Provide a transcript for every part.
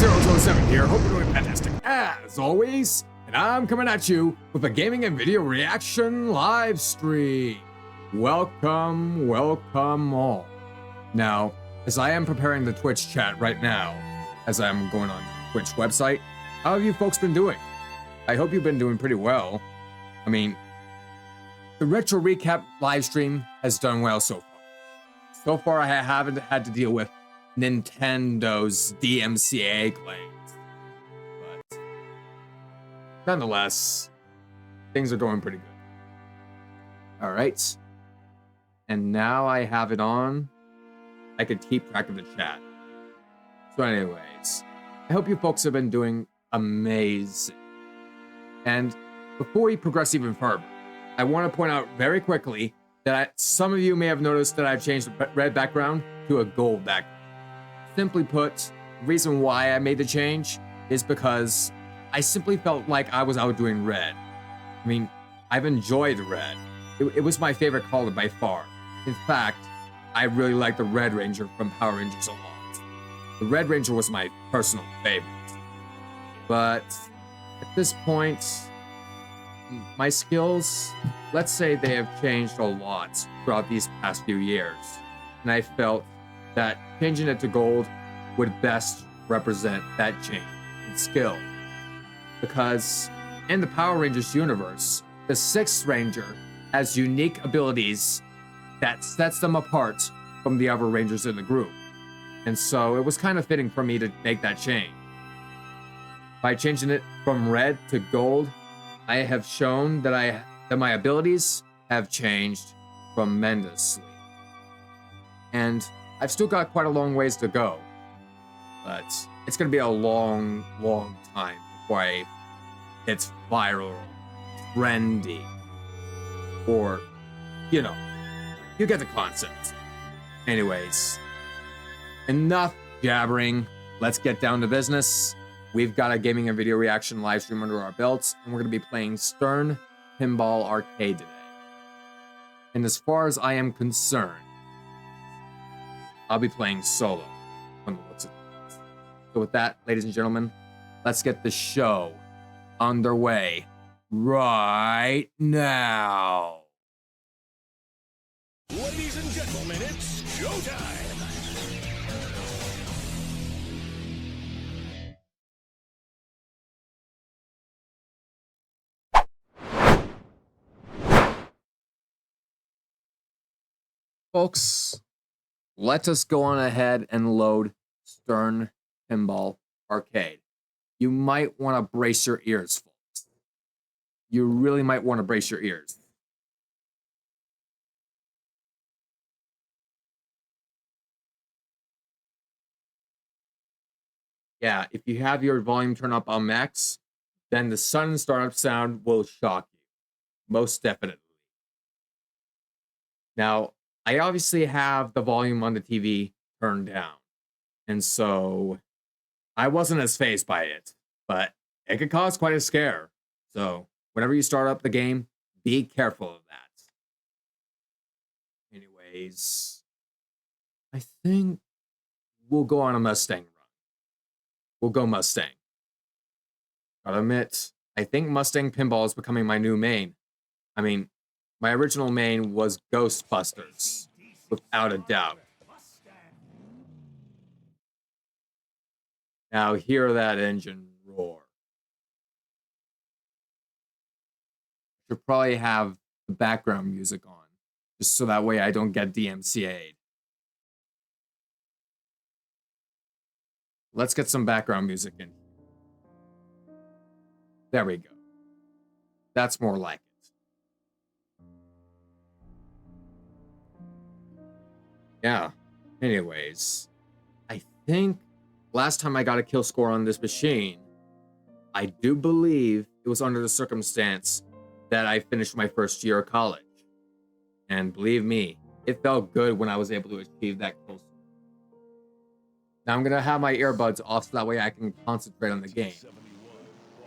WayneZ0207 here, hope you're doing fantastic as always, and I'm coming at you with a gaming and video reaction live stream. Welcome, welcome all. Now, as I am preparing the Twitch chat right now, as I'm going on the Twitch website, how have you folks been doing? I hope you've been doing pretty well. I mean, the Retro Recap live stream has done well so far. So far, I haven't had to deal with Nintendo's DMCA claims, but nonetheless, things are going pretty good. All right, and now I have it on. I could keep track of the chat. So anyways, I hope you folks have been doing amazing. And before we progress even further, I want to point out very quickly that some of you may have noticed that I've changed the red background to a gold background. Simply put, the reason why I made the change is because I simply felt like I was outdoing red. I mean, I've enjoyed red. It was my favorite color by far. In fact, I really like the Red Ranger from Power Rangers a lot. The Red Ranger was my personal favorite. But at this point, my skills, let's say they have changed a lot throughout these past few years. And I felt that changing it to gold would best represent that change in skill. Because in the Power Rangers universe, the 6th Ranger has unique abilities that sets them apart from the other Rangers in the group. And so it was kind of fitting for me to make that change. By changing it from red to gold, I have shown that my abilities have changed tremendously. And I've still got quite a long ways to go, but it's going to be a long, long time before it's viral, trendy, or, you know, you get the concept. Anyways, enough jabbering. Let's get down to business. We've got a gaming and video reaction live stream under our belts, and we're going to be playing Stern Pinball Arcade today. And as far as I am concerned, I'll be playing solo from the looks of things. So with that, ladies and gentlemen, let's get the show underway right now. Ladies and gentlemen, it's showtime! Folks, let us go on ahead and load Stern Pinball Arcade. You might want to brace your ears, folks. You really might want to brace your ears. Yeah, if you have your volume turned up on max, then the sudden startup sound will shock you. Most definitely. Now, I obviously have the volume on the TV turned down, and so I wasn't as fazed by it, but it could cause quite a scare. So whenever you start up the game, be careful of that. Anyways, I think we'll go on a Mustang run. We'll go Mustang. Gotta admit, I think Mustang Pinball is becoming my new main. I mean, my original main was Ghostbusters, without a doubt. Now hear that engine roar. Should probably have the background music on, just so that way I don't get DMCA'd. Let's get some background music in. There we go. That's more like it. Yeah. Anyways, I think last time I got a kill score on this machine, I do believe it was under the circumstance that I finished my first year of college. And believe me, it felt good when I was able to achieve that kill score. Now I'm going to have my earbuds off so that way I can concentrate on the game.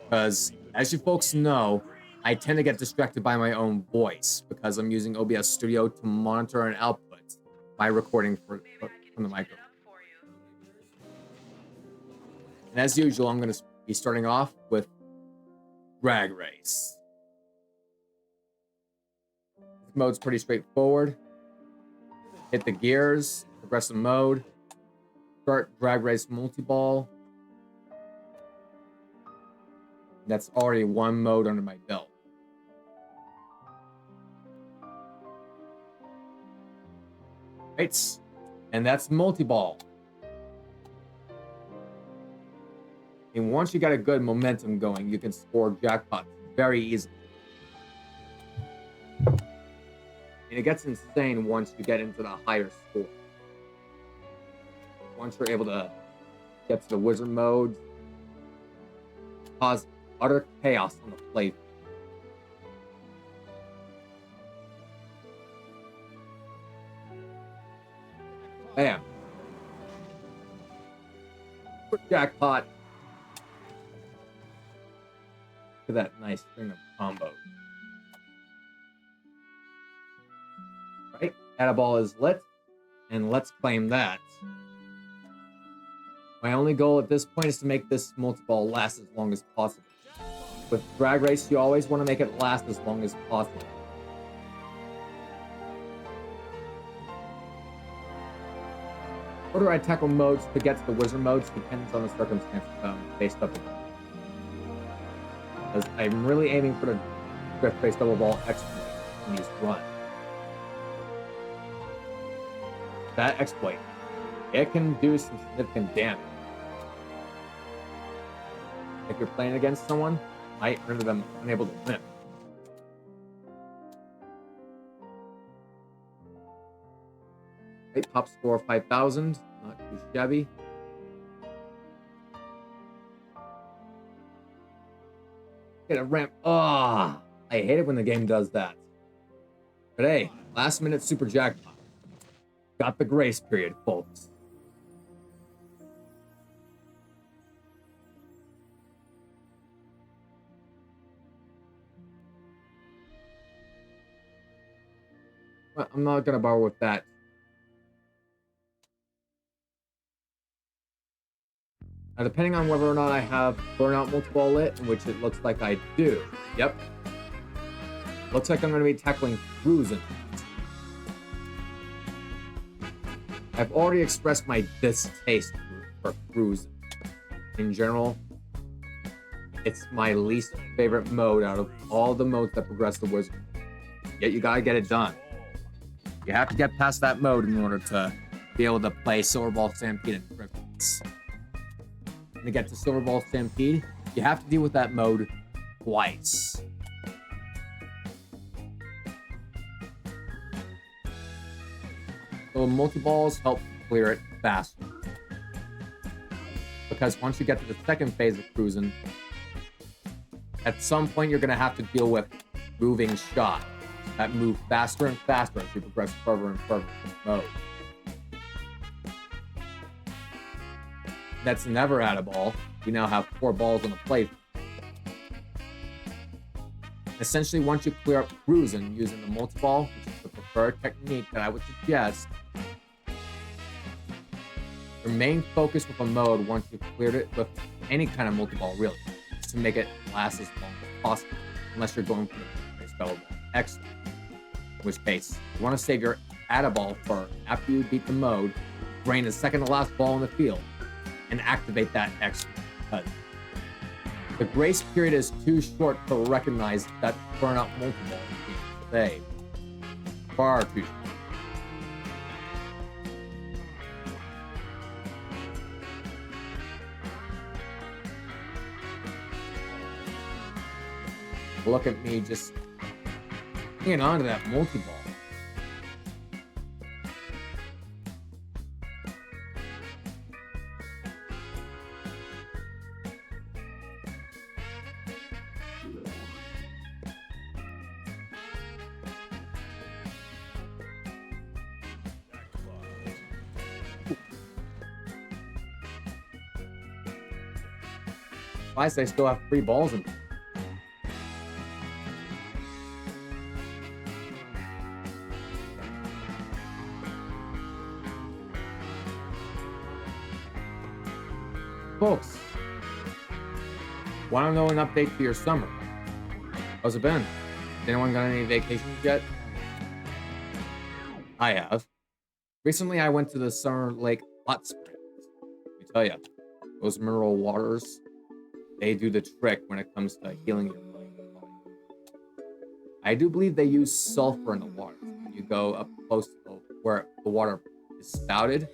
Because, as you folks know, I tend to get distracted by my own voice because I'm using OBS Studio to monitor and output my recording from the microphone. And as usual, I'm going to be starting off with drag race. This mode's pretty straightforward. Hit the gears, progressive mode, start drag race multi-ball. That's already one mode under my belt. Right, and that's multi-ball. And once you got a good momentum going, you can score jackpots very easily. And it gets insane once you get into the higher score. Once you're able to get to the wizard mode, cause utter chaos on the plate. Bam. Jackpot. Look at that nice string of combos. Right? Ball is lit, and let's claim that. My only goal at this point is to make this multi-ball last as long as possible. With drag race, you always want to make it last as long as possible. Order I tackle modes to get to the wizard modes depends on the circumstances based up against. Because I'm really aiming for the drift face double ball exploit in these runs. That exploit, it can do some significant damage. If you're playing against someone, it might render them unable to win. Right, top score 5,000, not too shabby. Get a ramp. Ah, I hate it when the game does that. But hey, last minute super jackpot. Got the grace period, folks. Well, I'm not gonna bother with that. Now, depending on whether or not I have burnout multi-ball lit, in which it looks like I do. Yep. Looks like I'm going to be tackling cruising. I've already expressed my distaste for cruising. In general, it's my least favorite mode out of all the modes that progress the wizard. Yet you gotta get it done. You have to get past that mode in order to be able to play Silver Ball Stampede and Griffins. To get to Silver Ball Stampede, you have to deal with that mode twice. So multi-balls help clear it faster. Because once you get to the second phase of cruising, at some point you're going to have to deal with moving shots that move faster and faster as you progress further and further in the mode. That's never at a ball. We now have 4 balls on the plate. Essentially, once you clear up cruising using the multi-ball, which is the preferred technique that I would suggest, your main focus with a mode, once you've cleared it with any kind of multi-ball, really, is to make it last as long as possible, unless you're going for the spell ball. Excellent. In which case, you want to save your add-a-ball for after you beat the mode, drain the second to last ball in the field, and activate that exploit. Because the grace period is too short to recognize that burnout multi-ball is being saved. Far too short. Look at me just hanging on to that multi-ball. Twice I still have 3 balls in. Folks, Want to know an update for your summer? How's it been? Anyone got any vacations yet? I have. Recently, I went to the Summer Lake Hot Springs. Let me tell you, those mineral waters, they do the trick when it comes to healing your body. I do believe they use sulfur in the water. When you go up close to where the water is spouted,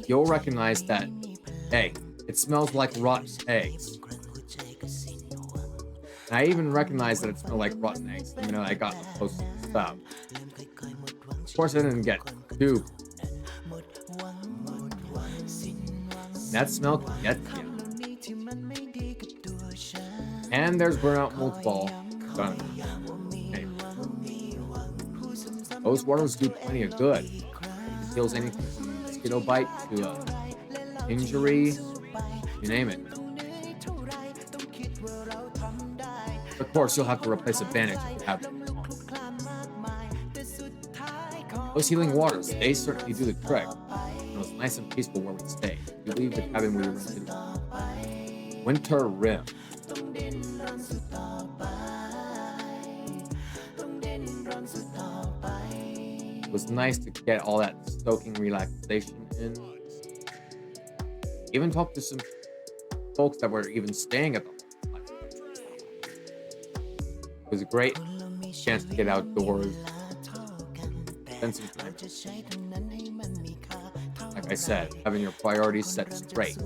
you'll recognize that, hey, it smells like rotten eggs. And I even recognized that it smelled like rotten eggs the minute I got close to the spout. Of course, I didn't get too. That smell can get to you. And there's burnout multi-ball. Done. Hey. Those waters do plenty of good. It heals anything from mosquito bite to injury, you name it. Of course, you'll have to replace a bandage if you have it. Those healing waters, they certainly do the trick. It was nice and peaceful where we stayed. We leave the cabin we rented. Winter Rim. It was nice to get all that stoking relaxation in. Even talked to some folks that were even staying at the home. It was a great chance to get outdoors, spend some time. Like I said, having your priorities set straight.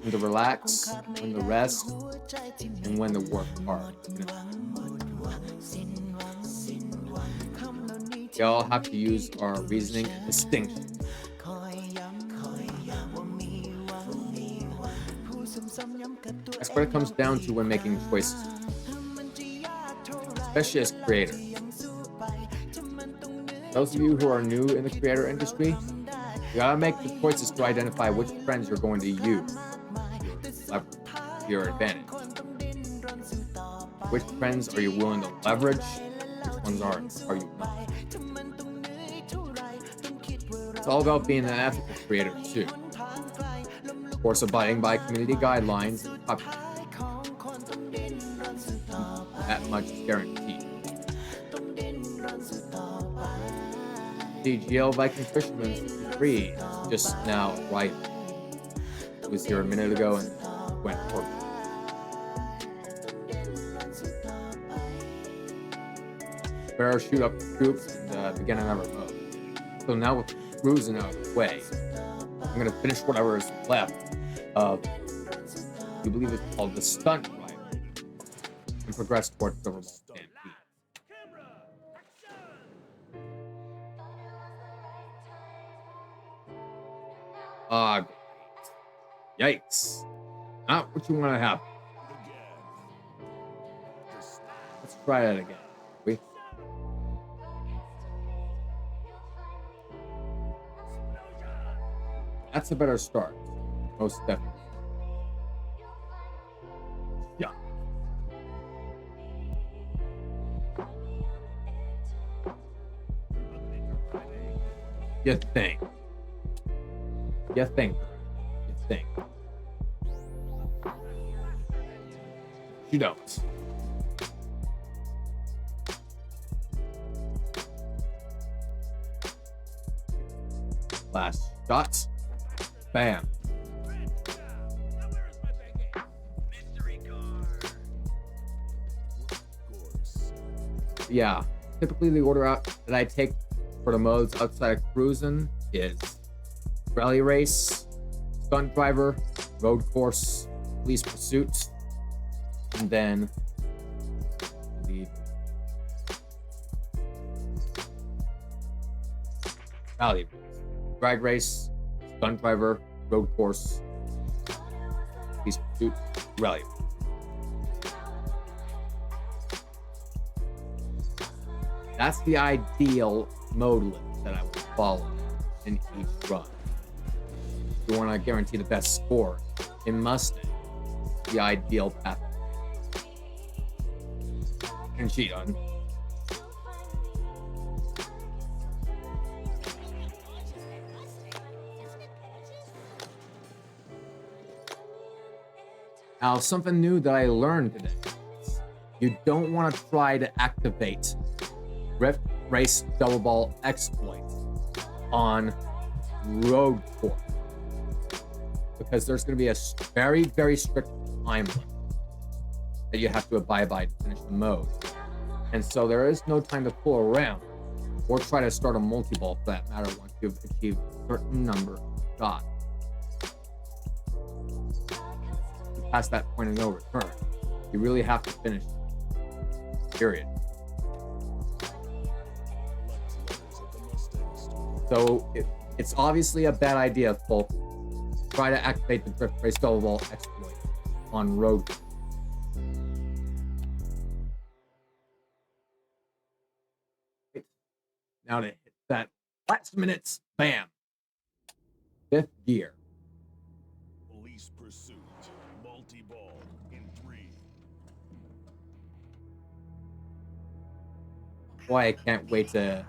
When to relax, when to rest, and when to work hard. We all have to use our reasoning and distinction. That's what it comes down to when making choices, especially as creators. Those of you who are new in the creator industry, you gotta make the choices to identify which trends you're going to use to your advantage. Which trends are you willing to leverage? Which ones are you not? It's all about being an ethical creator too. Of course, abiding by community guidelines and copyright. That much is guaranteed. DGL Viking Fisherman 53 is just now arriving. It was here a minute ago and went forward. Better shoot up the troops and begin another mode. So now with cruising out of the way, I'm gonna finish whatever is left of, you believe it's called the stunt driver, and progress towards the remote stampede. Yikes. Not what you want to happen. Let's try that again. That's a better start. Most definitely. Yeah. You think. You think. You think. You don't. Last shot. Bam. Yeah, typically the order out that I take for the modes outside of cruising is rally race, stunt driver, road course, police pursuit, and then the rally race, drag race, stunt driver, road course, police pursuit, rally. That's the ideal mode list that I would follow in each run. If you want to guarantee the best score in Mustang, the ideal path. And cheat on. Now, something new that I learned today. You don't want to try to activate Drift Race Double Ball exploits on road course, because there's going to be a very, very strict time limit that you have to abide by to finish the mode. And so there is no time to fool around or try to start a multi-ball for that matter once you've achieved a certain number of shots. Past that point of no return, you really have to finish, period. So it's obviously a bad idea, folks. Try to activate the Drift Race Double Ball exploit on road. Now to hit that last minute, bam. 5th gear. Police pursuit. Multi-ball in 3. Boy, I can't wait to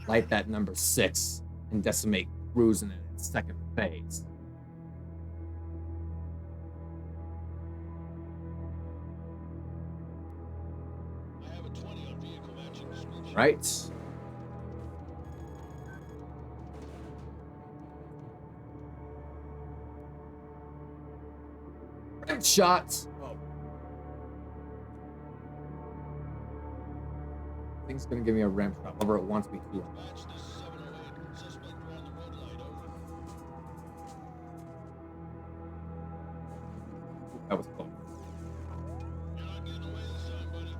light that number 6 and decimate cruising in its second phase. I have a 20 on vehicle matching description. Right? Rim shots. Oh. I think it's gonna give me a ramp shot. However, it wants me to. Match this 708. Suspect around the red light. Over. That was close. You're not getting away this time, buddy.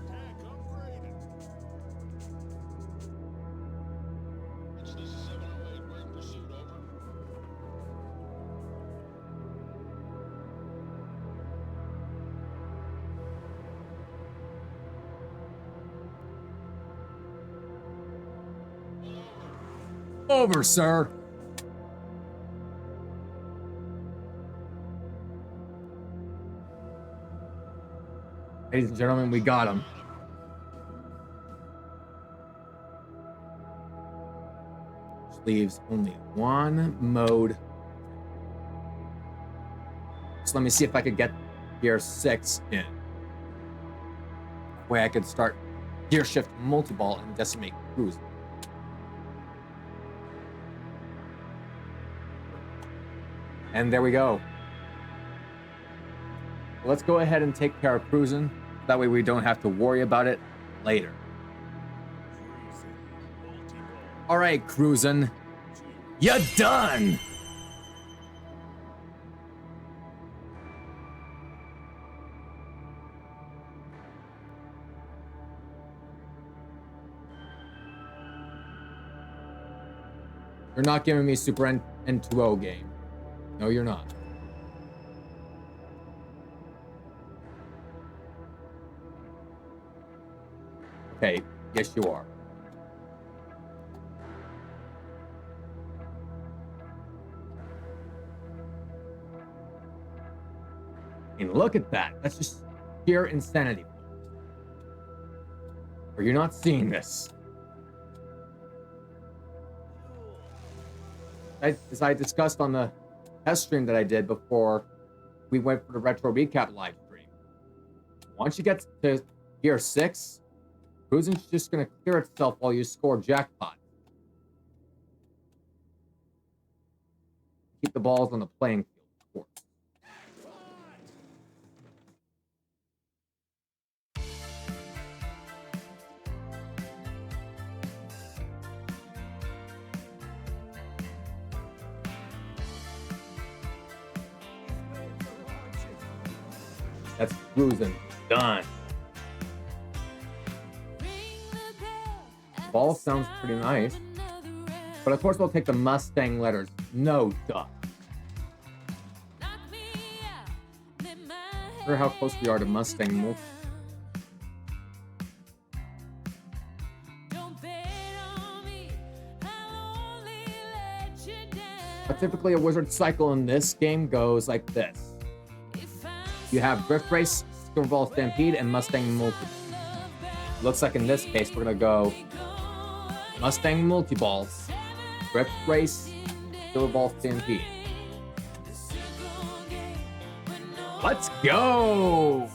Tag upgraded. It's this 708. We're in pursuit. Over. Over, sir. Ladies and gentlemen, we got him. Which leaves only one mode. So let me see if I could get gear 6 in. That way I could start gear shift multi-ball and decimate cruise. And there we go. Let's go ahead and take care of cruising. That way we don't have to worry about it later. All right, cruising. You're done. You're not giving me Super N2O game. No, you're not. Okay, yes you are. And look at that. That's just sheer insanity. Or you're not seeing this. As I discussed on the test stream that I did before we went for the retro recap live stream. Once you get to gear 6, cruising's just going to clear itself while you score jackpot. Keep the balls on the playing field, of course. That's cruising done. Ball sounds pretty nice, but of course we'll take the Mustang letters. No duh. Remember how close we are to Mustang multi. But typically a wizard cycle in this game goes like this. You have Drift Race, Silver Ball Stampede, and Mustang Multi. Looks like in this case we're gonna go Mustang Multi-Balls, Drift Race, Silver Ball Stampede. Let's go!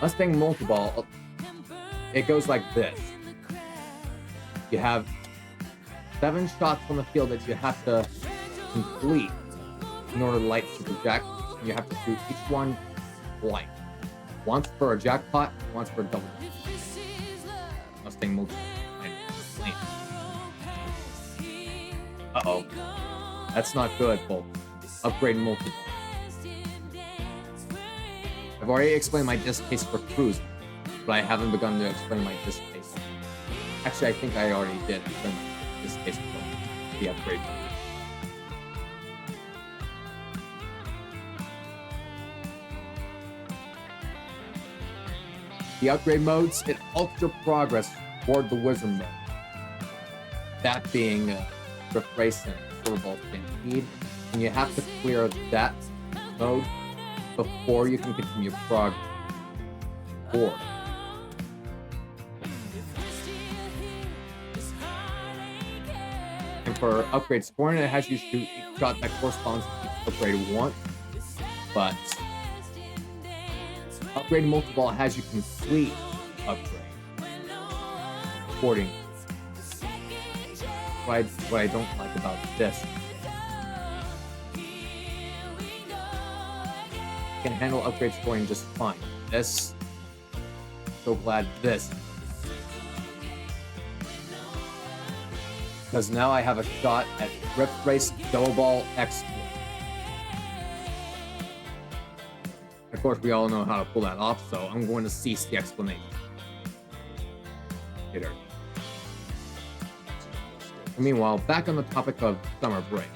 Mustang multi-ball, it goes like this. You have 7 shots on the field that you have to complete in order to light Super Jack. And you have to shoot each one light. Once for a jackpot, once for a double. Mustang multi-ball. Uh-oh. That's not good, folks. Upgrade multi-ball. I've already explained my distaste for cruising, but I haven't begun to explain my distaste. Actually, I think I already did explain my distaste for the upgrade mode. The upgrade modes, it halts your progress toward the wizard mode. That being Drift Race and Silverball Stampede, and you have to clear that mode before you can continue progress. Or and for upgrade scoring, it has you shoot each shot that corresponds to each upgrade once, but upgrade multi-ball has you complete upgrade accordingly. What I don't like about this, can handle upgrade scoring just fine. This, so glad this, because now I have a shot at Drift Race Double Ball Exploit. Of course, we all know how to pull that off, so I'm going to cease the explanation. Later. Meanwhile, back on the topic of summer break.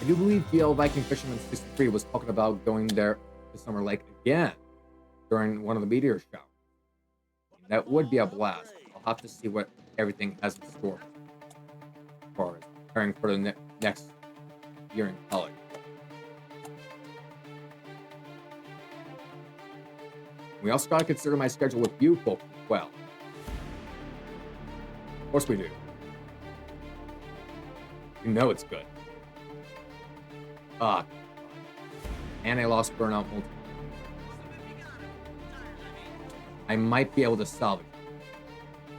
I do believe GL Viking Fisherman 63 was talking about going there to Summer Lake again during one of the meteor showers. That would be a blast. I'll have to see what everything has in store as far as preparing for the next year in college. We also got to consider my schedule with you folks as well. Of course we do. You know it's good. And I lost Burnout multiple. I might be able to salvage it.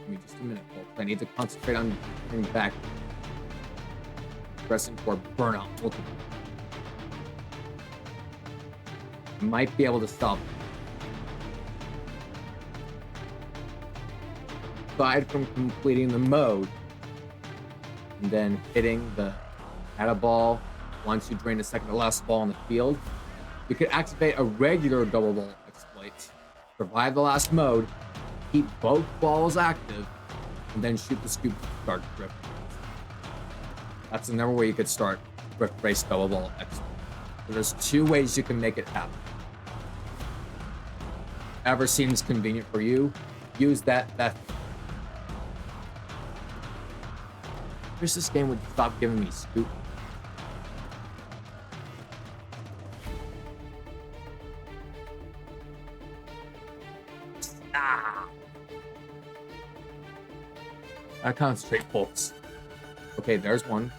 Give me just a minute, folks. I need to concentrate on getting back. Pressing for Burnout multiple. I might be able to salvage it. Aside from completing the mode, and then hitting the add a ball once you drain the second to last ball on the field, you could activate a regular double ball exploit, survive the last mode, keep both balls active, and then shoot the scoop to start Drift. That's another way you could start Drift Race double ball exploit. So there's 2 ways you can make it happen. Whatever seems convenient for you, use that. Wish this game would stop giving me scoop. I concentrate, folks. Okay, there's one.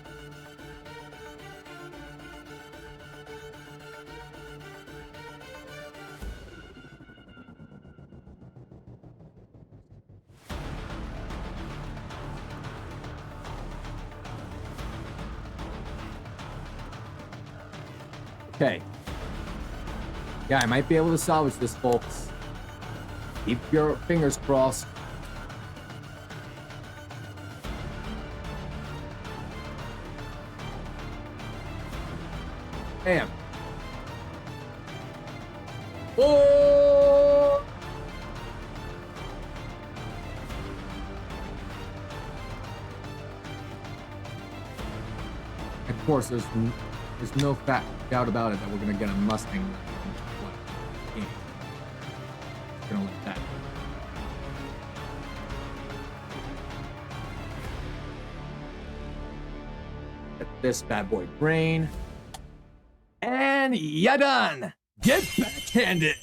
Okay. Yeah, I might be able to salvage this, folks. Keep your fingers crossed. Damn. Oh! Of course, there's There's no doubt about it that we're gonna get a Mustang. Game. Gonna let that. Let this bad boy drain. And ya done. Get backhanded.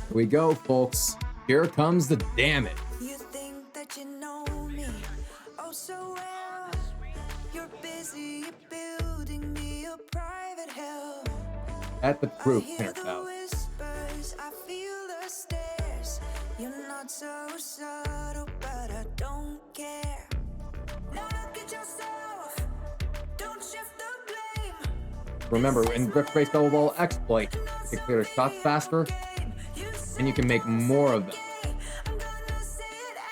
Here we go, folks. Here comes the damage. You think that you know me oh so well. You're busy building me a private hell. At the proof, I hear the 100,000. whispers, I feel the stares. You're not so subtle, but I don't care. Now look at yourself. Don't shift the blame. Remember, in Drift Race Double Ball Exploit, you can clear the shots faster, and you can make more of them.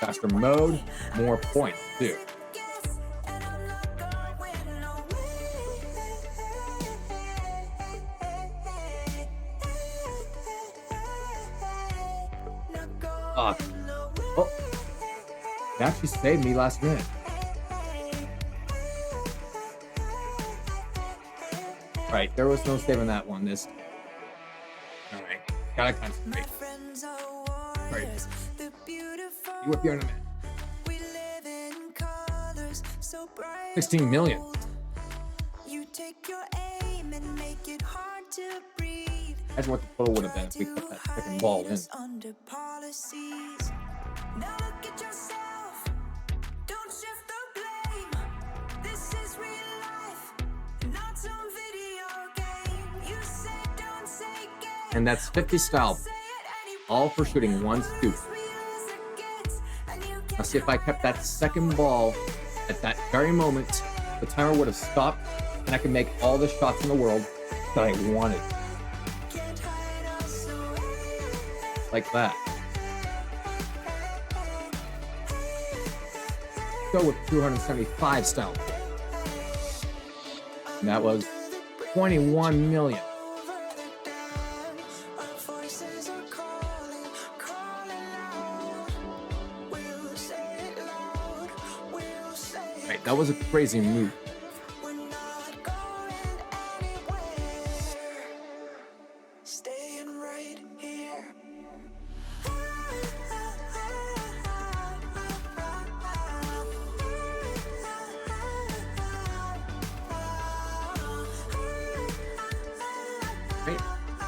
Faster mode, more points too. Oh, it actually saved me last minute. Right, there was no saving that one. This. All right, gotta concentrate. Right. You whip here in a minute. 16 million. You take your aim and make it hard to breathe. Imagine what the total would have been if we put that second ball in. Under policies. Now look at yourself. Don't shift the blame. This is real life, not some video game. You say don't say game. And that's 50 style, all for shooting one scoop. Now see, if I kept that second ball at that very moment, the timer would have stopped and I could make all the shots in the world that I wanted. Like that. Go with 275 style. And that was 21 million. Right, that was a crazy move.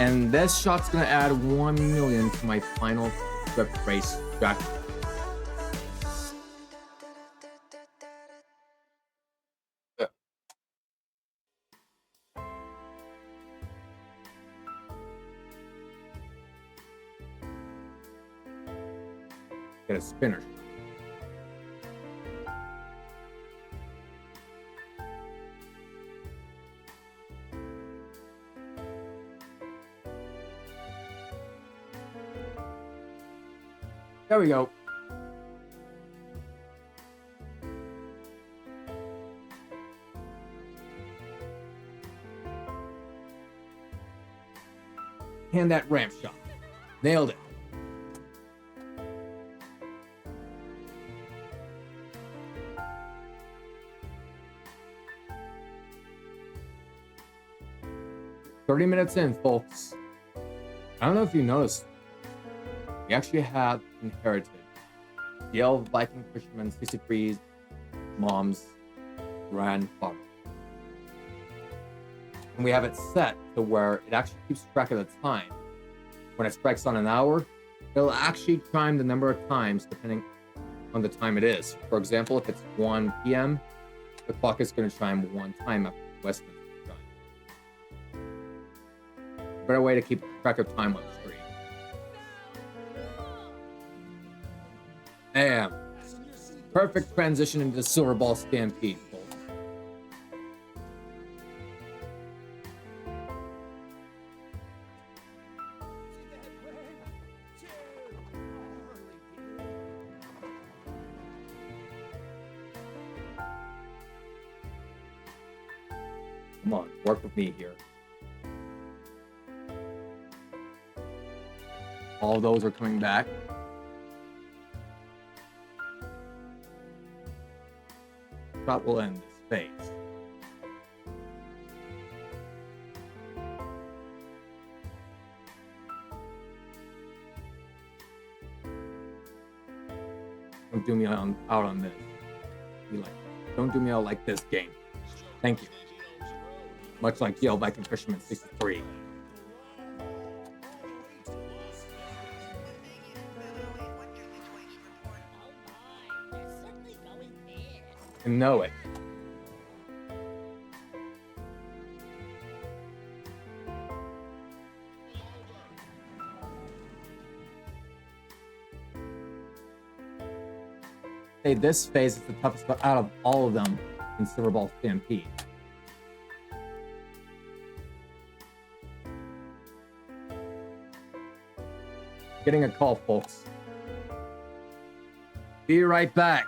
And this shot's gonna add 1 million to my final Drift Race jackpot. Get a spinner. There we go. And that ramp shot. Nailed it. "30 minutes in, folks. I don't know if you noticed, we actually have inherited the old Viking fisherman 63's mom's grandfather. And we have it set to where it actually keeps track of the time. When it strikes on an hour, it'll actually chime the number of times depending on the time it is. For example, if it's 1 p.m., the clock is going to chime one time after Westminster time. Better way to keep track of time on the screen. Bam. Perfect transition into the Silver Ball Stampede, folks. Come on, work with me here. All those are coming back. shot will end this phase. Don't do me out on this. Don't do me out like this game. Thank you. Much like Yale Viking Fisherman 63. I know it. Hey, this phase is the toughest out of all of them in Silver Ball Stampede. Getting a call, folks. Be right back.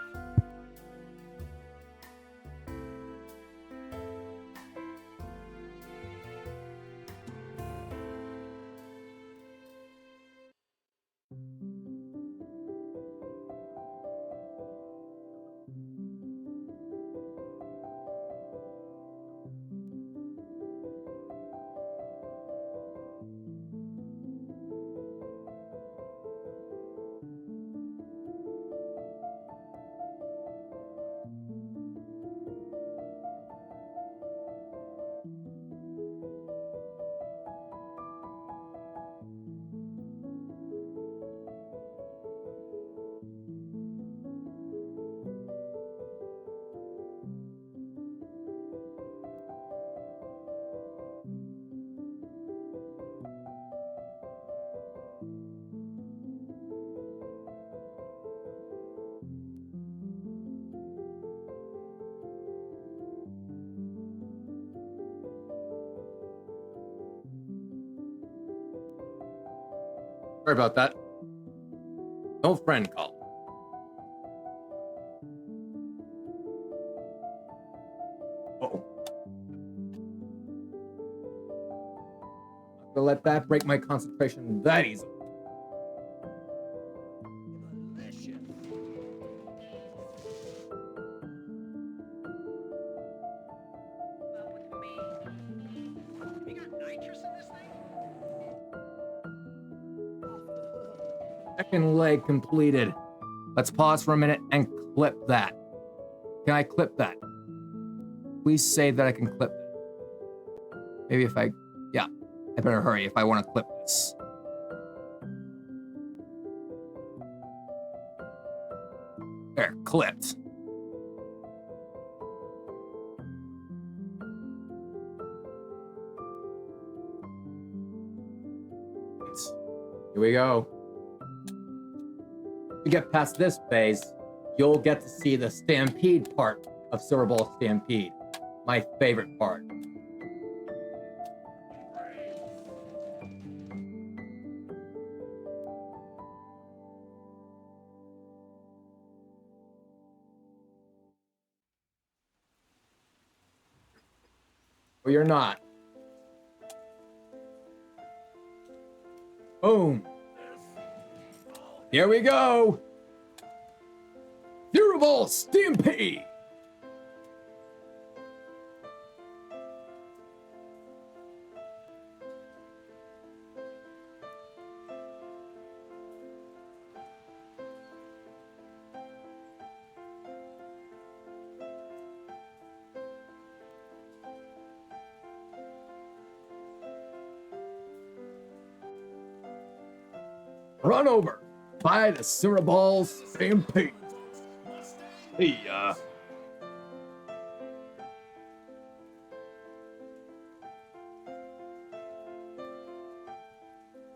Sorry about that. No friend call. Uh-oh. Not gonna let that break my concentration that easily. Second leg completed. Let's pause for a minute and clip that. Can I clip that? Please say that I can clip it. Maybe if I... Yeah, I better hurry if I want to clip this. There, clipped. Here we go. To get past this phase, you'll get to see the Stampede part of Silver Ball Stampede. My favorite part. Or you're not. Boom. Here we go! Silver Ball Stampede! Run over by the Silver Ball Stampede. Hey,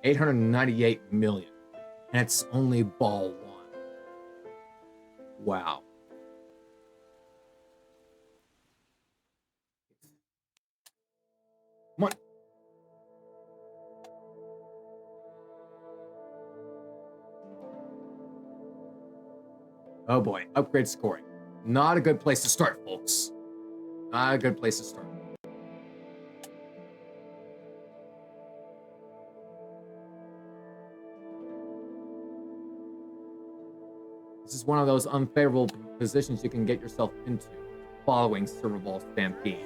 898 million. And it's only ball one. Wow. Come on. Oh boy, upgrade scoring. Not a good place to start, folks. Not a good place to start. This is one of those unfavorable positions you can get yourself into. following Serverball Stampede.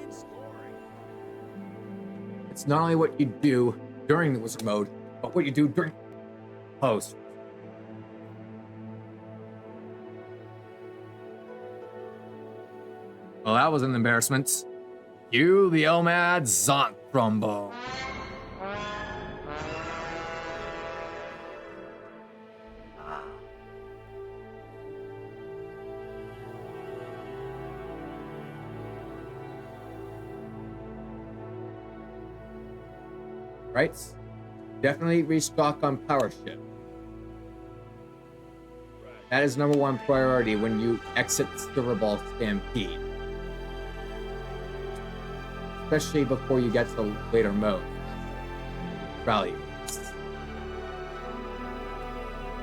It's not only what you do during the wizard mode, but what you do during post. Well, that was an embarrassment. Cue the OMAD Zonk trombone. Right? Definitely restock on power shift. That is number one priority when you exit Serverball Stampede. Especially before you get to later mode. Rally.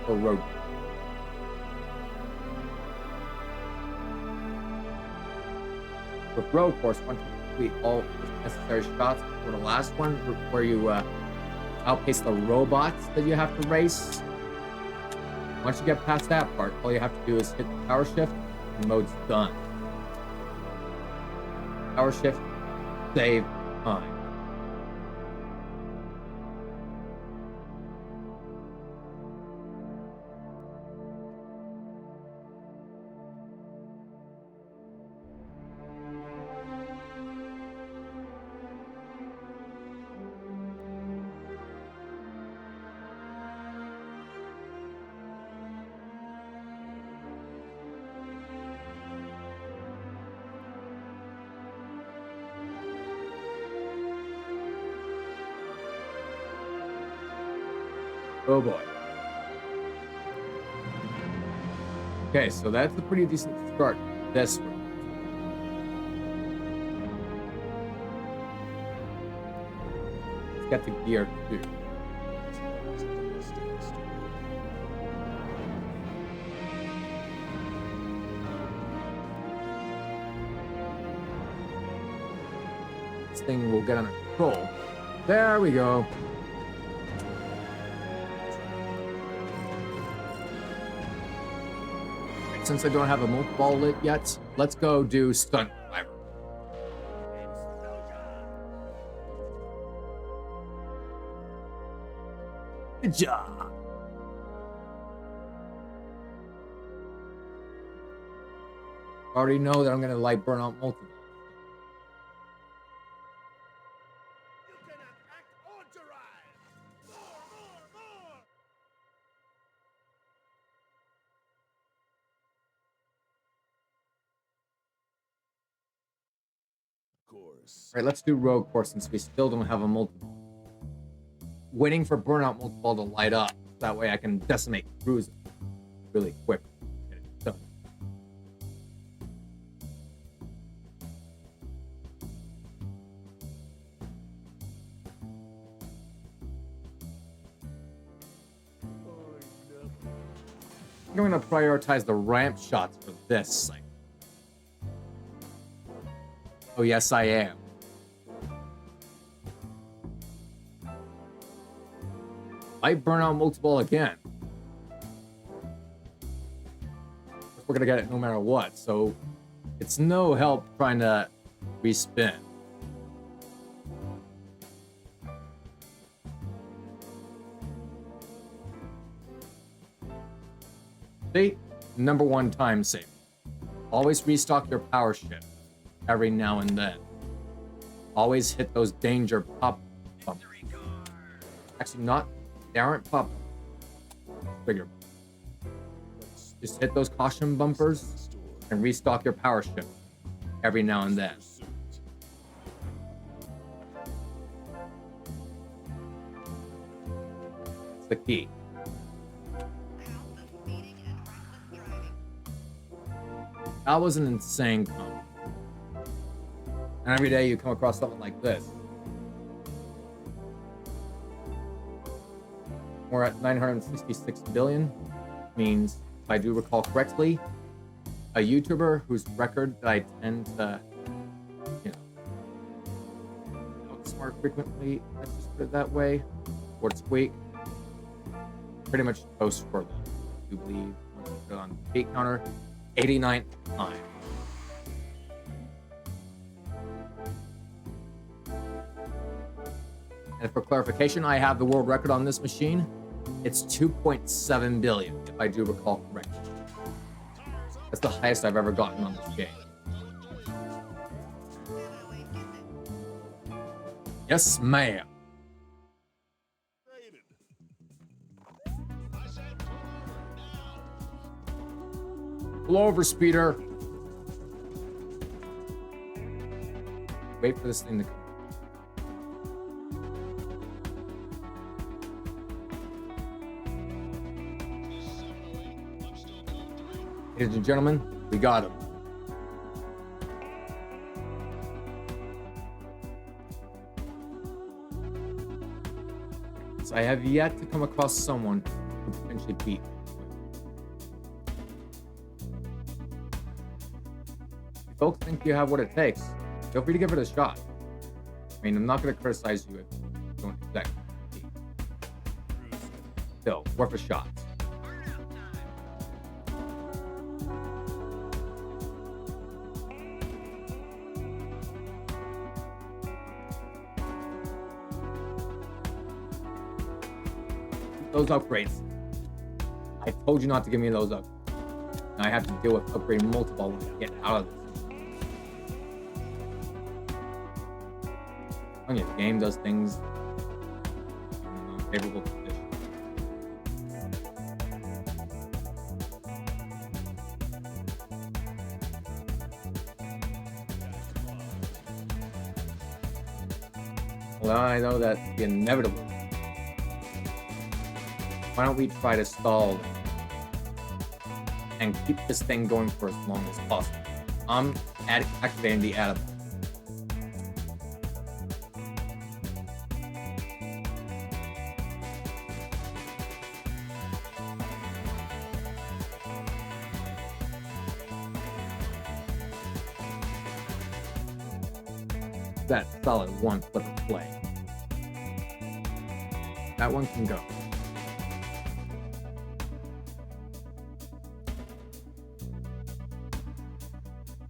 Or road. With road course, once you complete all necessary shots for the last one, where you outpace the robots that you have to race. Once you get past that part, all you have to do is hit the power shift, and mode's done. Power shift, save time. Oh boy. Okay, so that's a pretty decent start. This one. Let's get the gear too. This thing will get under control. There we go. Since I don't have a multi-ball lit yet, let's go do Stunt Driver. Good job. I already know that I'm gonna like burn out multi-ball. You cannot act or drive. More. Course. All right, let's do road course since we still don't have a multi-ball. Waiting for burnout multi-ball to light up. That way I can decimate crews really quick. Get it done. I'm going to prioritize the ramp shots for this cycle. Oh, yes, I am. Might burn out multi-ball again. We're gonna get it no matter what, so it's no help trying to respin. See? Number one time saver. Always restock your power shift every now and then. Always hit those danger pop bumps. Actually, not. They aren't pop. Trigger. Just hit those caution bumpers and restock your power shift every now and then. That's the key. That was an insane comp. And every day you come across something like this. We're at 966 billion. Means, if I do recall correctly, a YouTuber whose record that I tend to, outsmart frequently, let's just put it that way, or squeak, pretty much toast for them. I do believe, once you put it on the gate counter, 89th time. And for clarification, I have the world record on this machine. It's 2.7 billion, if I do recall correctly. That's the highest I've ever gotten on this game. Yes, ma'am. I said forward now. Pull over, speeder. Wait for this thing to come. Ladies and gentlemen, we got him. So I have yet to come across someone who potentially beat me. If you folks think you have what it takes, feel free to give it a shot. I mean, I'm not going to criticize you if you don't exactly compete. Still, worth a shot. Those upgrades. I told you not to give me those upgrades. Now I have to deal with upgrade multiple when I get out of this. When your game does things in an unfavorable condition. Well, I know that's the inevitable. Why don't we try to stall and keep this thing going for as long as possible? I'm activating the add-on. That solid one flip of play. That one can go.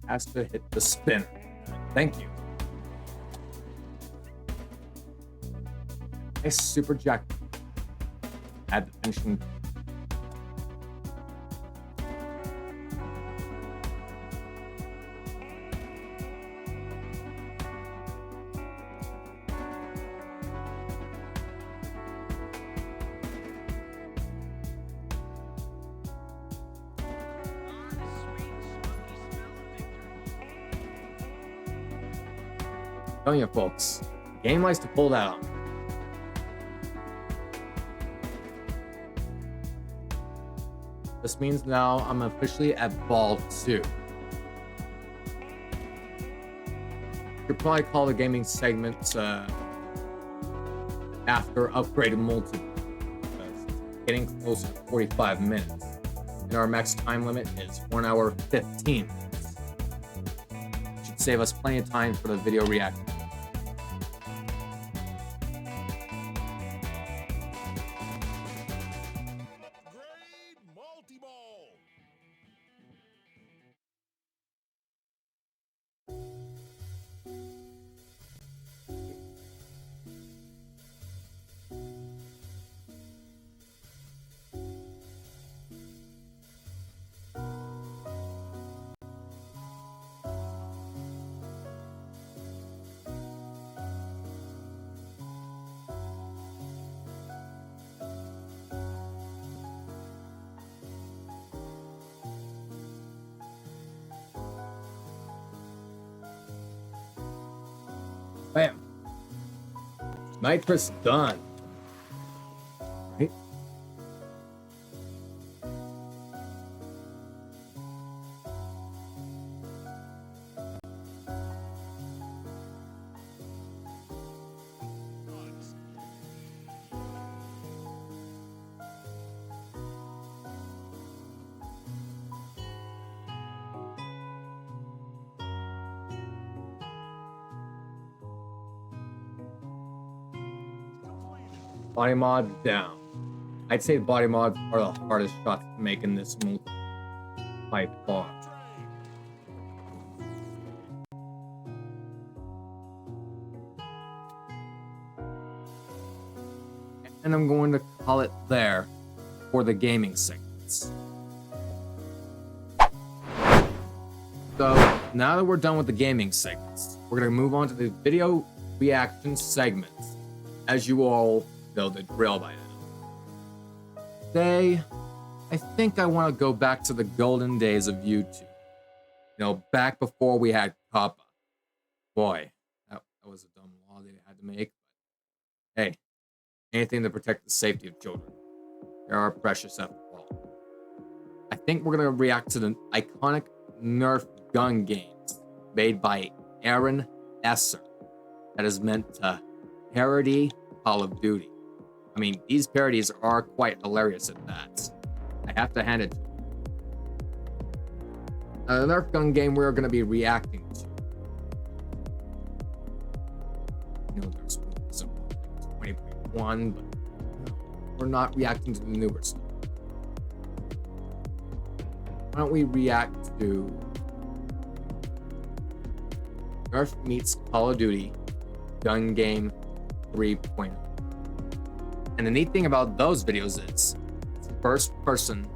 Has to hit the spinner. Thank you. Nice super jack. Add the finishing. Telling you folks, the game likes to pull that on. This means now I'm officially at ball 2. You could probably call the gaming segment after upgraded multiple. Getting close to 45 minutes. And our max time limit is 1 hour 15 minutes. Should save us plenty of time for the video reaction. Upgrade multi-ball. Bam. Nitrous done. Right? Body mod down. I'd say body mods are the hardest shots to make in this multi by far. and I'm going to call it there for the gaming segments. So now that we're done with the gaming segments, we're going to move on to the video reaction segments. As you all know the drill by now. Today, I think I want to go back to the golden days of YouTube. You know, back before we had COPPA. Boy, that was a dumb law they had to make. But hey, anything to protect the safety of children. They are precious after all. I think we're going to react to the iconic Nerf Gun Games made by Aaron Esser. That is meant to parody Call of Duty. I mean, these parodies are quite hilarious at that. I have to hand it to him. The Nerf Gun Game we're going to be reacting to. You know, there's some 20.1, but we're not reacting to the newer stuff. Why don't we react to Nerf meets Call of Duty Gun Game 3.0. And the neat thing about those videos is it's first person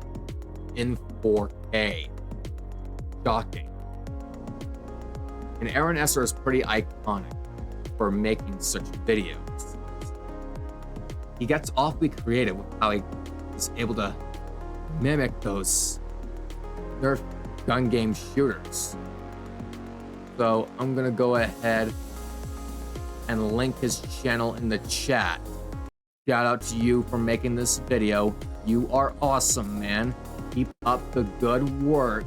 in 4K. Shocking. And Aaron Esser is pretty iconic for making such videos. He gets awfully creative with how he is able to mimic those Nerf Gun Game shooters. So I'm gonna go ahead and link his channel in the chat. Shout out to you for making this video. You are awesome, man. Keep up the good work.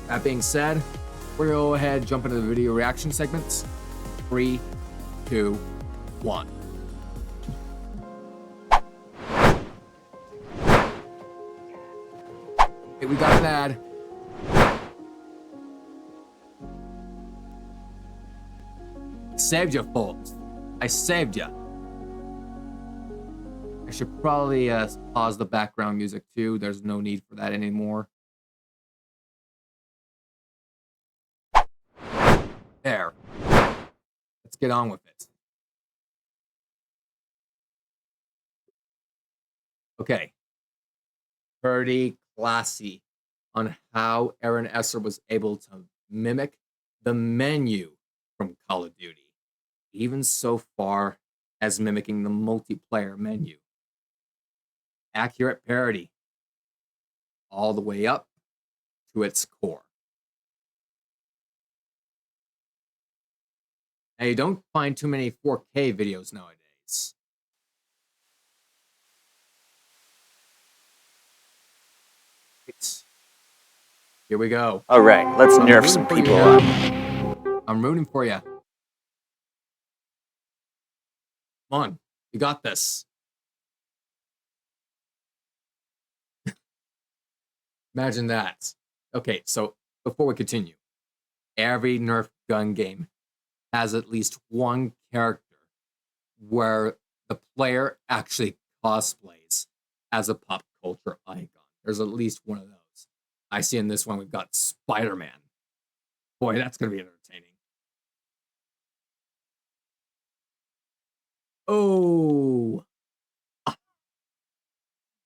That being said, we're gonna go ahead and jump into the video reaction segments. 3, 2, 1. Okay, we got an ad. I saved you, folks. I saved you. I should probably pause the background music too. There's no need for that anymore. There. Let's get on with it. Okay. Pretty classy on how Aaron Esser was able to mimic the menu from Call of Duty, even so far as mimicking the multiplayer menu. Accurate parody, all the way up to its core. Now, you don't find too many 4K videos nowadays. Here we go. All right, let's nerf some people up. I'm rooting for you. Come on, you got this. Imagine that. Okay, so before we continue, every Nerf gun game has at least one character where the player actually cosplays as a pop culture icon. There's at least one of those. I see in this one we've got Spider-Man. Boy, that's going to be entertaining. Oh.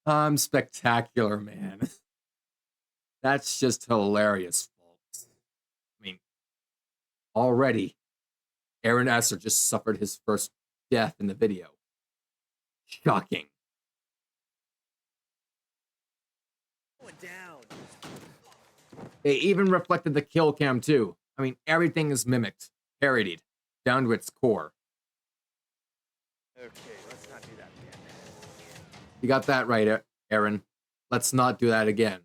I'm spectacular, man. That's just hilarious, folks. I mean, already, Aaron Esser just suffered his first death in the video. Shocking. Down. They even reflected the kill cam too. I mean, everything is mimicked, parodied, down to its core. Okay, let's not do that again. You got that right, Aaron. Let's not do that again.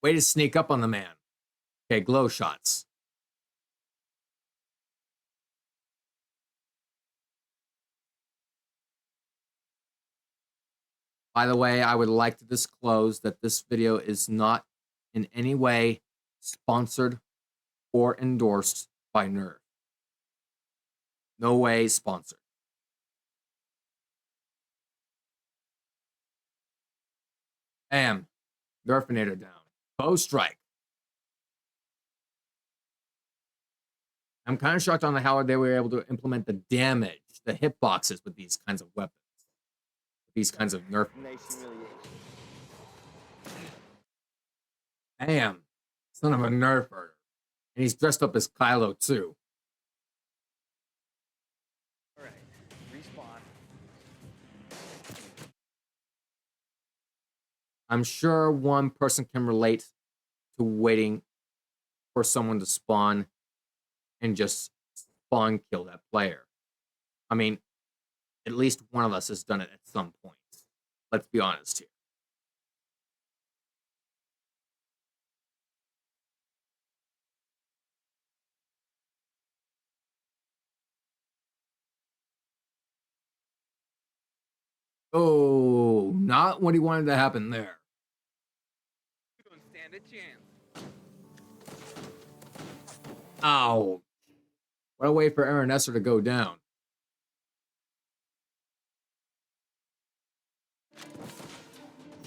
Way to sneak up on the man. Okay, glow shots. By the way, I would like to disclose that this video is not in any way sponsored or endorsed by Nerf. No way sponsored. Bam. Nerfinator down. Bow strike. I'm kind of shocked on how they were able to implement the damage, the hitboxes with these kinds of weapons. These kinds of Nerf. Nice humiliation. Bam. Son of a Nerfer. And he's dressed up as Kylo, too. All right, respawn. I'm sure one person can relate to waiting for someone to spawn and just spawn kill that player. I mean, at least one of us has done it at some point. Let's be honest here. Oh, not what he wanted to happen there. You don't stand a chance. Ow. What a way for Aaron Esser to go down.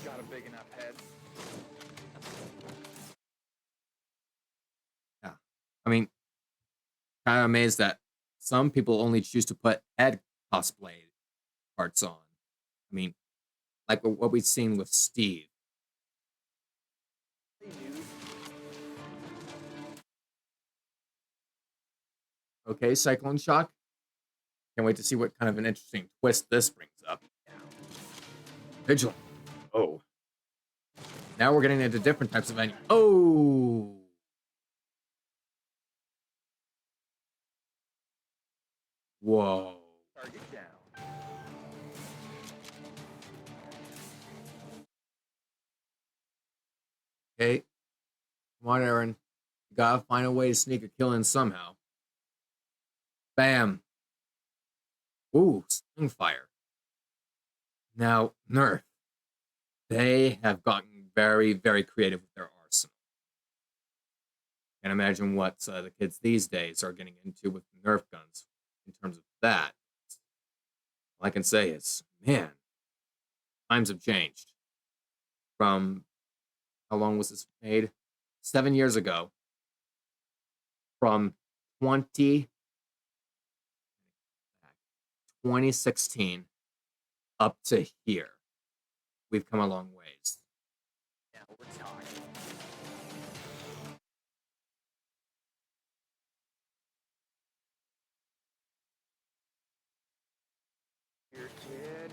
Got a big enough head. Yeah. I mean, kind of amazed that some people only choose to put head cosplay parts on. I mean, like what we've seen with Steve. Hey, dude. Okay, Cyclone Shock. Can't wait to see what kind of an interesting twist this brings up. Vigilant. Oh. Now we're getting into different types of enemies. Oh. Whoa. Target down. Okay. Come on, Aaron. You gotta find a way to sneak a kill in somehow. Bam. Ooh, sling fire. Now, Nerf. They have gotten very, very creative with their arsenal. Can't imagine what the kids these days are getting into with Nerf guns in terms of that. All I can say is, man, times have changed. From how long was this made? 7 years ago. From 2016 up to here. We've come a long ways. Yeah, we're talking. Here, kid.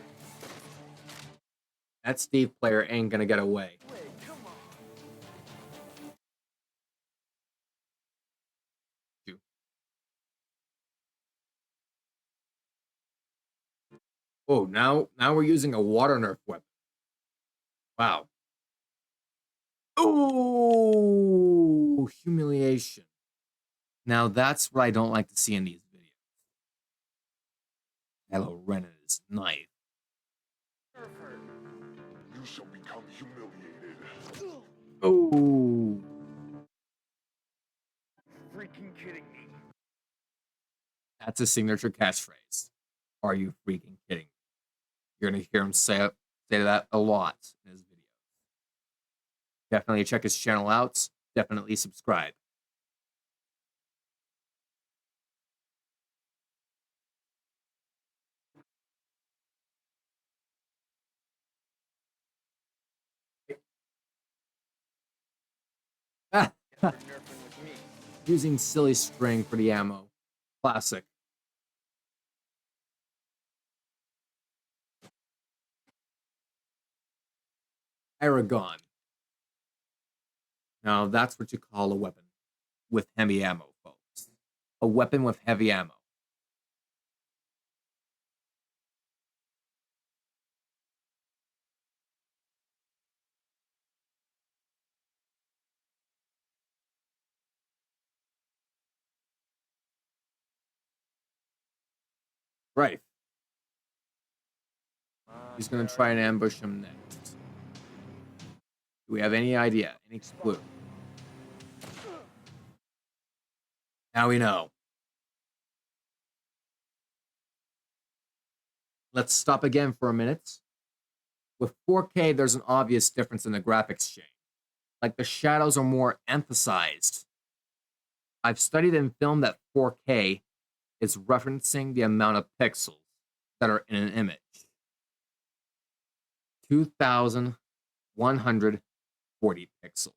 That Steve player ain't gonna get away. Wait, come on. Oh, now we're using a water Nerf weapon. Wow. Oh, humiliation. Now that's what I don't like to see in these videos. Hello, Ren and his knife. Nerfer. You shall become humiliated. Oh. Freaking kidding me. That's a signature catchphrase. Are you freaking kidding me? You're going to hear him say that a lot in his videos. Definitely check his channel out. Definitely subscribe. Guess they're nerfing with me. Using silly string for the ammo. Classic. Aragon. Now that's what you call a weapon with heavy ammo, folks. A weapon with heavy ammo. Right. He's going to try and ambush him next. Do we have any idea? Any clue? Now we know. Let's stop again for a minute With 4K, there's an obvious difference in the graphics change. Like the shadows are more emphasized. I've studied in film that 4K is referencing the amount of pixels that are in an image. 2,140 pixels.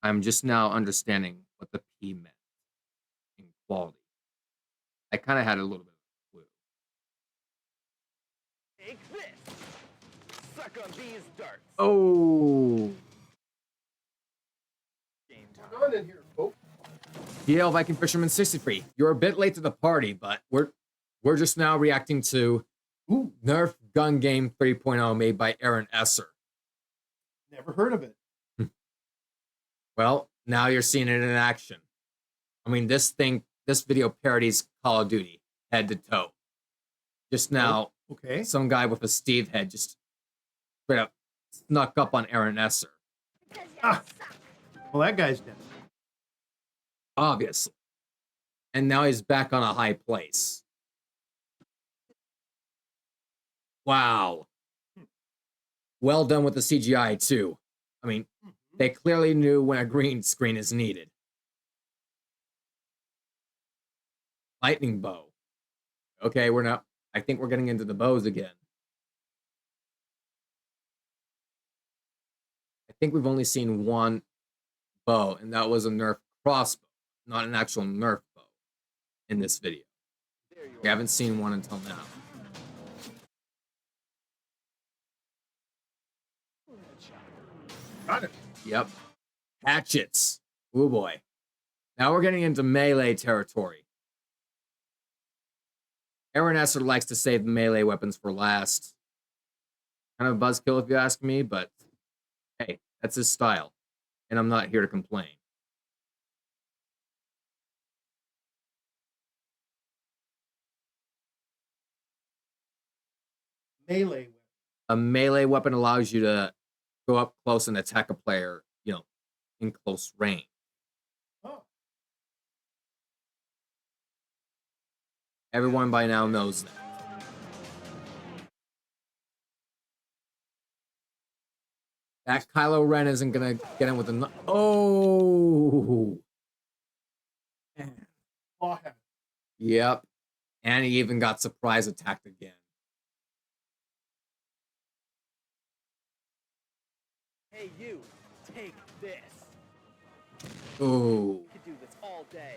I'm just now understanding what the P meant in quality. I kind of had a little bit of a clue. Take this. Suck on these darts. Oh! Game time. What's going on in here, folks? DL Viking Fisherman 63. You're a bit late to the party, but we're just now reacting to Nerf Gun Game 3.0 made by Aaron Esser. Never heard of it. Well, now you're seeing it in action. I mean, this video parodies Call of Duty head to toe. Just now, Okay. some guy with a Steve head just straight up snuck up on Aaron Esser. Ah. Well, that guy's dead. Obviously. And now he's back on a high place. Wow. Well done with the CGI, too. I mean, they clearly knew when a green screen is needed. Lightning bow. Okay, I think we're getting into the bows again. I think we've only seen one bow, and that was a Nerf crossbow, not an actual Nerf bow in this video. We haven't seen one until now. Got it. Yep. Hatchets. Oh boy. Now we're getting into melee territory. Aaron Esser likes to save melee weapons for last. Kind of a buzzkill if you ask me, but hey, that's his style. And I'm not here to complain. Melee weapon. A melee weapon allows you to go up close and attack a player, in close range. Oh. Everyone by now knows that. That Kylo Ren isn't gonna get in with a... Oh! Claw hat. Yep. And he even got surprise attacked again. Hey, you. Take this. Ooh. You could do this all day.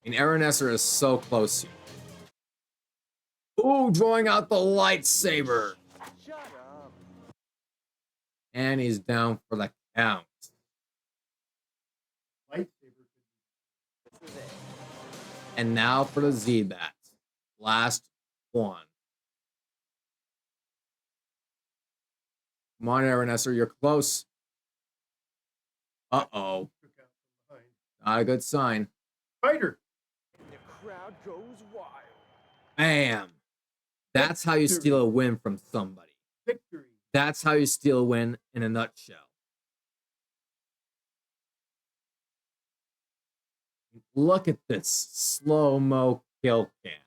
And Aaron Esser is so close here. Ooh, drawing out the lightsaber. Shut up. And he's down for the count. Lightsaber. This is it. And now for the Z-Bat. Last one. Come on, Aaron Esser, you're close. Uh-oh. Took out from behind. Not a good sign. Fighter. The crowd goes wild. Bam. That's how you steal a win from somebody. Victory. That's how you steal a win in a nutshell. Look at this slow-mo kill cam.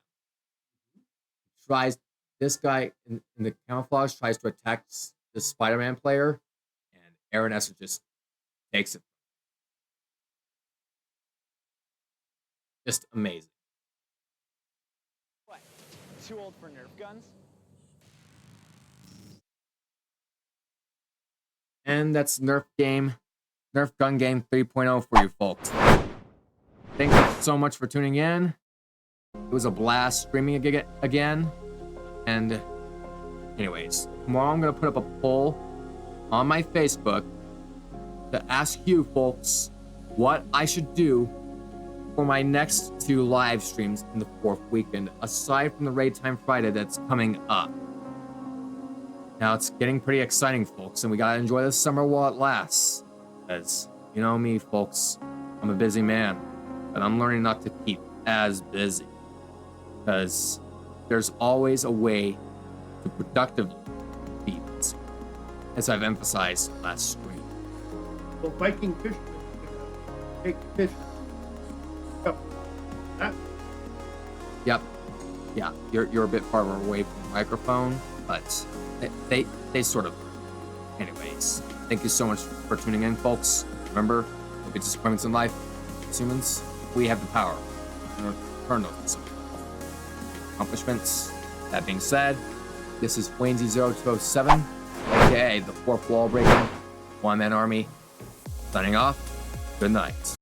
This guy in the camouflage tries to attack the Spider-Man player, and Aaron Esser just takes it. Just amazing. What? Too old for Nerf guns? And that's Nerf Gun Game 3.0 for you folks. Thank you so much for tuning in. It was a blast streaming again. And anyways, tomorrow I'm going to put up a poll on my Facebook to ask you folks what I should do for my next 2 live streams in the 4th weekend, aside from the Raid Time Friday that's coming up. Now it's getting pretty exciting, folks, and we gotta enjoy this summer while it lasts. Because, you know me, folks, I'm a busy man, but I'm learning not to keep as busy. Because there's always a way to productively be busy, as I've emphasized last stream. So Viking fishermen take fish. Up. That. Yep. Yeah, you're a bit farther away from the microphone, but they sort of. Anyways, thank you so much for tuning in, folks. Remember, there'll be disappointments in life. As humans, we have the power to turn those disappointments into accomplishments. That being said, this is WayneZ0207, aka the fourth wall breaking one-man army. Signing off. Good night.